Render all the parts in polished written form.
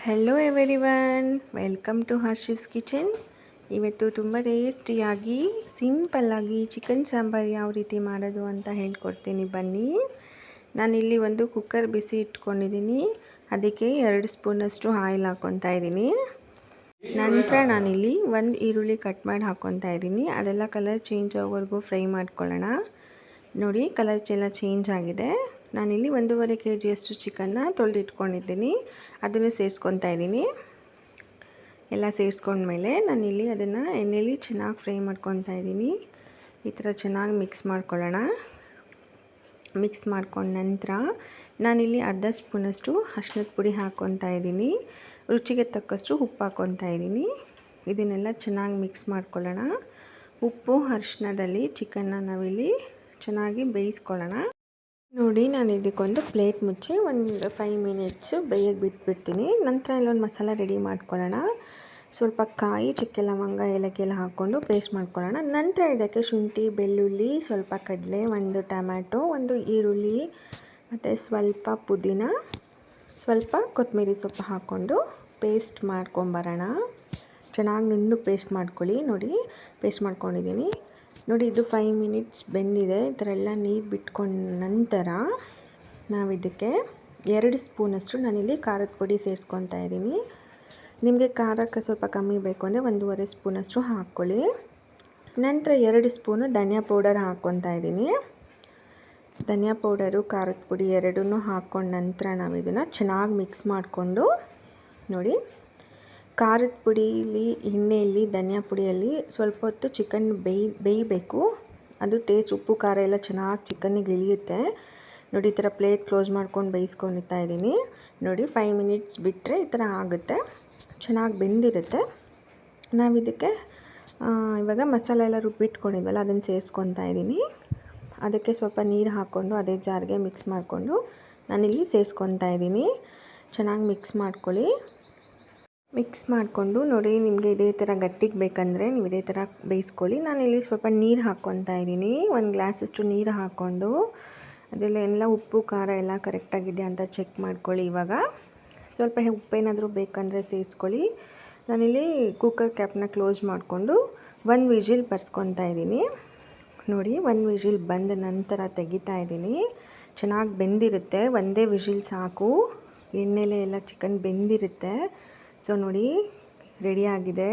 Hello everyone, welcome to Harshi's kitchen. ಇವತ್ತು ತುಂಬ ಟೇಸ್ಟಿಯಾಗಿ ಸಿಂಪಲ್ಲಾಗಿ ಚಿಕನ್ ಸಾಂಬಾರು ಯಾವ ರೀತಿ ಮಾಡೋದು ಅಂತ ಹೇಳ್ಕೊಡ್ತೀನಿ ಬನ್ನಿ. ನಾನಿಲ್ಲಿ ಒಂದು ಕುಕ್ಕರ್ ಬಿಸಿ ಇಟ್ಕೊಂಡಿದ್ದೀನಿ. ಅದಕ್ಕೆ 2 ಸ್ಪೂನಷ್ಟು ಆಯಿಲ್ ಹಾಕ್ಕೊತಾ ಇದ್ದೀನಿ. ನಂತರ ನಾನಿಲ್ಲಿ ಒಂದು ಈರುಳ್ಳಿ ಕಟ್ ಮಾಡಿ ಹಾಕ್ಕೊತಾ ಇದ್ದೀನಿ. ಅದೆಲ್ಲ ಕಲರ್ ಚೇಂಜ್ ಆಗೋವರೆಗೂ ಫ್ರೈ ಮಾಡ್ಕೊಳ್ಳೋಣ. ನೋಡಿ, ಕಲರ್ ಎಲ್ಲ ಚೇಂಜ್ ಆಗಿದೆ. ನಾನಿಲ್ಲಿ 1.5 kg ಚಿಕನ್ನ ತೊಳೆದಿಟ್ಕೊಂಡಿದ್ದೀನಿ. ಅದನ್ನು ಸೇರಿಸ್ಕೊತಾ ಇದ್ದೀನಿ. ಎಲ್ಲ ಸೇರಿಸ್ಕೊಂಡ್ಮೇಲೆ ನಾನಿಲ್ಲಿ ಅದನ್ನು ಎಣ್ಣೆಯಲ್ಲಿ ಚೆನ್ನಾಗಿ ಫ್ರೈ ಮಾಡ್ಕೊತಾ ಇದ್ದೀನಿ. ಈ ಥರ ಚೆನ್ನಾಗಿ ಮಿಕ್ಸ್ ಮಾಡ್ಕೊಳ್ಳೋಣ. ಮಿಕ್ಸ್ ಮಾಡ್ಕೊಂಡ ನಂತರ ನಾನಿಲ್ಲಿ ಅರ್ಧ ಸ್ಪೂನಷ್ಟು ಅರಿಶಿನದ ಪುಡಿ ಹಾಕ್ಕೊತಾ ಇದ್ದೀನಿ. ರುಚಿಗೆ ತಕ್ಕಷ್ಟು ಉಪ್ಪು ಹಾಕ್ಕೊತಾ ಇದ್ದೀನಿ. ಇದನ್ನೆಲ್ಲ ಚೆನ್ನಾಗಿ ಮಿಕ್ಸ್ ಮಾಡ್ಕೊಳ್ಳೋಣ. ಉಪ್ಪು ಅರಿಶಿನದಲ್ಲಿ ಚಿಕನ್ನ ನಾವಿಲ್ಲಿ ಚೆನ್ನಾಗಿ ಬೇಯಿಸ್ಕೊಳ್ಳೋಣ. ನೋಡಿ, ನಾನು ಇದಕ್ಕೊಂದು ಪ್ಲೇಟ್ ಮುಚ್ಚಿ ಒಂದು 5 ಮಿನಿಟ್ಸು ಬೇಯಕ್ಕೆ ಬಿಟ್ಬಿಡ್ತೀನಿ. ನಂತರ ಇಲ್ಲೊಂದು ಮಸಾಲ ರೆಡಿ ಮಾಡ್ಕೊಳ್ಳೋಣ. ಸ್ವಲ್ಪ ಕಾಯಿ, ಚಕ್ಕೆ ಲವಂಗ, ಏಲಕ್ಕಿ ಎಲ್ಲ ಹಾಕ್ಕೊಂಡು ಪೇಸ್ಟ್ ಮಾಡ್ಕೊಳ್ಳೋಣ. ನಂತರ ಇದಕ್ಕೆ ಶುಂಠಿ, ಬೆಳ್ಳುಳ್ಳಿ, ಸ್ವಲ್ಪ ಕಡಲೆ, ಒಂದು ಟೊಮ್ಯಾಟೊ, ಒಂದು ಈರುಳ್ಳಿ ಮತ್ತು ಸ್ವಲ್ಪ ಪುದೀನ, ಸ್ವಲ್ಪ ಕೊತ್ತಂಬರಿ ಸೊಪ್ಪು ಹಾಕ್ಕೊಂಡು ಪೇಸ್ಟ್ ಮಾಡ್ಕೊಂಬರೋಣ. ಚೆನ್ನಾಗಿ ನುಣ್ಣಗೆ ಪೇಸ್ಟ್ ಮಾಡ್ಕೊಳ್ಳಿ. ನೋಡಿ, ಪೇಸ್ಟ್ ಮಾಡ್ಕೊಂಡಿದ್ದೀನಿ. ನೋಡಿ, ಇದು 5 ಮಿನಿಟ್ಸ್ ಬೆಂದಿದೆ. ಈ ಥರ ಎಲ್ಲ ನೀರು ಬಿಟ್ಕೊಂಡ ನಂತರ ನಾವಿದಕ್ಕೆ 2 ಸ್ಪೂನಷ್ಟು ನಾನಿಲ್ಲಿ ಖಾರದ ಪುಡಿ ಸೇರಿಸ್ಕೊತಾ ಇದ್ದೀನಿ. ನಿಮಗೆ ಖಾರಕ್ಕೆ ಸ್ವಲ್ಪ ಕಮ್ಮಿ ಬೇಕು ಅಂದರೆ 1.5 ಸ್ಪೂನಷ್ಟು ಹಾಕ್ಕೊಳ್ಳಿ. ನಂತರ 2 ಸ್ಪೂನು ಧನಿಯಾ ಪೌಡರ್ ಹಾಕ್ಕೊತಾ ಇದ್ದೀನಿ. ಧನಿಯಾ ಪೌಡರು, ಖಾರದ ಪುಡಿ ಎರಡನ್ನೂ ಹಾಕ್ಕೊಂಡ ನಂತರ ನಾವು ಇದನ್ನು ಚೆನ್ನಾಗಿ ಮಿಕ್ಸ್ ಮಾಡಿಕೊಂಡು, ನೋಡಿ, ಖಾರದ ಪುಡಿಲಿ, ಎಣ್ಣೆಯಲ್ಲಿ, ಧನಿಯಾ ಪುಡಿಯಲ್ಲಿ ಸ್ವಲ್ಪ ಹೊತ್ತು ಚಿಕನ್ ಬೇಯಬೇಕು. ಅದು ಟೇಸ್ಟ್, ಉಪ್ಪು ಖಾರ ಎಲ್ಲ ಚೆನ್ನಾಗಿ ಚಿಕನ್ನಿಗೆ ಇಳಿಯುತ್ತೆ. ನೋಡಿ, ಈ ಥರ ಪ್ಲೇಟ್ ಕ್ಲೋಸ್ ಮಾಡ್ಕೊಂಡು ಬೇಯಿಸ್ಕೊಳ್ತಾ ಇದ್ದೀನಿ. ನೋಡಿ, 5 ಮಿನಿಟ್ಸ್ ಬಿಟ್ಟರೆ ಈ ಥರ ಆಗುತ್ತೆ. ಚೆನ್ನಾಗಿ ಬೆಂದಿರುತ್ತೆ. ನಾವಿದಕ್ಕೆ ಇವಾಗ ಮಸಾಲೆ ಎಲ್ಲ ರುಬ್ಬಿಟ್ಕೊಂಡಿದ್ವಲ್ಲ, ಅದನ್ನು ಸೇರಿಸ್ಕೊತಾ ಇದ್ದೀನಿ. ಅದಕ್ಕೆ ಸ್ವಲ್ಪ ನೀರು ಹಾಕ್ಕೊಂಡು ಅದೇ ಜಾರ್ಗೆ ಮಿಕ್ಸ್ ಮಾಡಿಕೊಂಡು ನಾನಿಲ್ಲಿ ಸೇರಿಸ್ಕೊತಾ ಇದ್ದೀನಿ. ಚೆನ್ನಾಗಿ ಮಿಕ್ಸ್ ಮಾಡ್ಕೊಳ್ಳಿ. ಮಿಕ್ಸ್ ಮಾಡಿಕೊಂಡು ನೋಡಿ, ನಿಮಗೆ ಇದೇ ಥರ ಗಟ್ಟಿಗೆ ಬೇಕಂದರೆ ನೀವು ಇದೇ ಥರ ಬೇಯಿಸ್ಕೊಳ್ಳಿ. ನಾನಿಲ್ಲಿ ಸ್ವಲ್ಪ ನೀರು ಹಾಕ್ಕೊತಾ ಇದ್ದೀನಿ. 1 ಗ್ಲಾಸಷ್ಟು ನೀರು ಹಾಕ್ಕೊಂಡು ಅದರಲ್ಲೆಲ್ಲ ಉಪ್ಪು ಖಾರ ಎಲ್ಲ ಕರೆಕ್ಟಾಗಿದೆ ಅಂತ ಚೆಕ್ ಮಾಡ್ಕೊಳ್ಳಿ. ಇವಾಗ ಸ್ವಲ್ಪ ಉಪ್ಪೇನಾದರೂ ಬೇಕಂದರೆ ಸೇರಿಸ್ಕೊಳ್ಳಿ. ನಾನಿಲ್ಲಿ ಕುಕ್ಕರ್ ಕ್ಯಾಪ್ನ ಕ್ಲೋಸ್ ಮಾಡಿಕೊಂಡು 1 ವಿಜಿಲ್ ಬರ್ಸ್ಕೊತಾ ಇದ್ದೀನಿ. ನೋಡಿ, 1 ವಿಜಿಲ್ ಬಂದ ನಂತರ ತೆಗಿತಾ ಇದ್ದೀನಿ. ಚೆನ್ನಾಗಿ ಬೆಂದಿರುತ್ತೆ. ಒಂದೇ ವಿಜಿಲ್ ಸಾಕು. ಎಣ್ಣೆಲೆ ಎಲ್ಲ ಚಿಕನ್ ಬೆಂದಿರುತ್ತೆ. ಸೊ ನೋಡಿ, ರೆಡಿಯಾಗಿದೆ.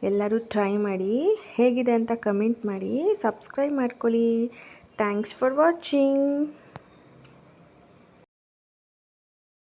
ಎಲ್ಲರೂ ಟ್ರೈ ಮಾಡಿ, ಹೇಗಿದೆ ಅಂತ ಕಮೆಂಟ್ ಮಾಡಿ, ಸಬ್ಸ್ಕ್ರೈಬ್ ಮಾಡ್ಕೊಳ್ಳಿ. Thanks for watching.